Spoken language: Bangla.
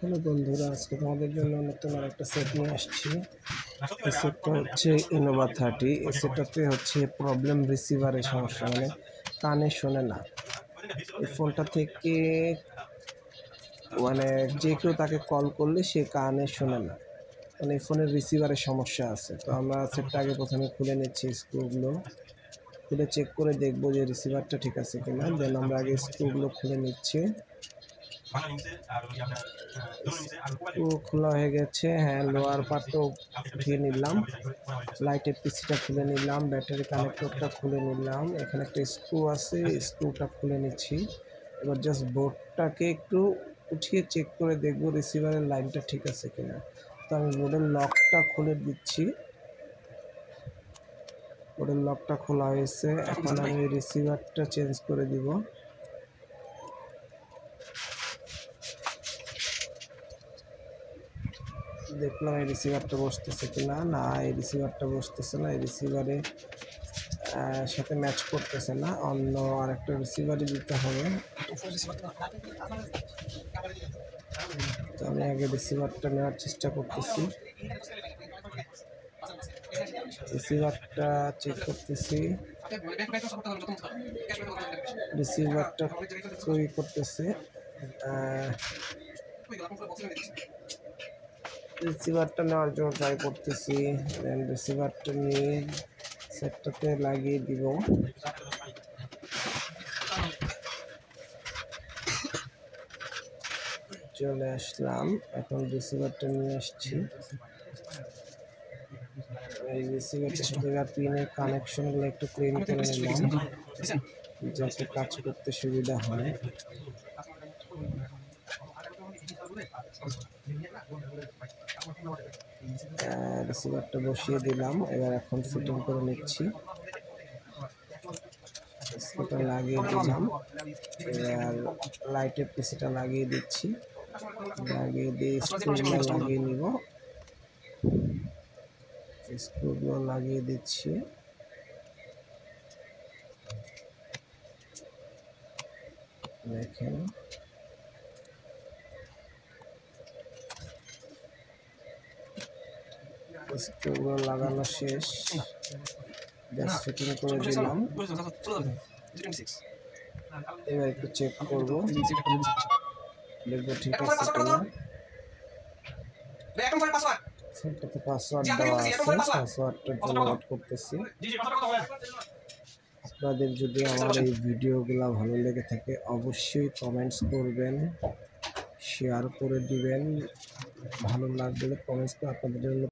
হ্যালো বন্ধুরা, আজকে তোমাদের জন্য নতুন আরেকটা সেট নিয়ে আসছি। এই সেটটা হচ্ছে ইনোভা 30। এই সেটটাতে হচ্ছে প্রবলেম রিসিভারের সমস্যা, মানে কানে শোনে না। এই ফোনটা থেকে মানে যে কেউ তাকে কল করলে সে কানে শোনে না, মানে এই ফোনের রিসিভারের সমস্যা আছে। তো আমরা সেটটা আগে প্রথমে খুলে নিচ্ছি, স্ক্রুগুলো খুলে চেক করে দেখবো যে রিসিভারটা ঠিক আছে কিনা। দেন আমরা আগে স্ক্রুগুলো খুলে নিচ্ছি। খোলা হয়ে গেছে। হ্যাঁ, লোয়ার পার্টও উঠিয়ে নিলাম, লাইটের পিসিটা খুলে নিলাম, ব্যাটারি কানেক্টরটা খুলে নিলাম। এখানে একটা স্ক্রু আছে, স্ক্রুটা খুলে নিচ্ছি। এবার জাস্ট বোর্ডটাকে একটু উঠিয়ে চেক করে দেখবো রিসিভারের লাইনটা ঠিক আছে কিনা। তো আমি বোর্ডের লকটা খুলে দিচ্ছি। বোর্ডের লকটা খোলা হয়েছে। এখন আমি রিসিভারটা চেঞ্জ করে দিব। দেখলাম এই রিসিভারটা বসতেছে কিনা। না, এই রিসিভারটা বসতেছে না, এই রিসিভারে সাথে ম্যাচ করতেছে না। অন্য আরেকটা রিসিভারই দিতে হবে। তো আমি আগে রিসিভারটা নেওয়ার চেষ্টা করতেছি, রিসিভারটা চেক করতেছি। রিসিভারটা তৈরি করতেছে, রিসিভারটা নেওয়ার জন্য ট্রাই করতেছি। দেন রিসিভারটা নিয়ে সেটটাতে লাগিয়ে দিব। চলে আসলাম, এখন রিসিভারটা নিয়ে আসছি। এই রিসিভারটার সাথে পিনের কানেকশনগুলো একটু ক্লিন করে নিলাম যাতে কাজ করতে সুবিধা হয়। রিসিভারটা বসিয়ে দিলাম, এবার এখন ফিটিং করে নিচ্ছি। স্ক্রুটা লাগিয়ে দিলাম, এবার লাইটের পিসিটা লাগিয়ে দিচ্ছি। লাগিয়ে দিয়ে স্ক্রুগুলো লাগিয়ে নিব। স্ক্রুগুলো লাগিয়ে দিচ্ছি। দেখেন, স্ক্রুগুলো লাগানো শেষ, জাস্ট ফিটিং করে দিলাম। এবার একটু চেক করবো, দেখবো ঠিক আছে কিনা। সেটাতে পাসওয়ার্ড দেওয়া আছে, পাসওয়ার্ডটার জন্য ওয়েট করতেছি। আপনাদের যদি আমার এই ভিডিওগুলো ভালো লেগে থাকে অবশ্যই কমেন্টস করবেন, শেয়ার করে দিবেন। ভালো লাগলে কমেন্টস করে আপনাদের জন্য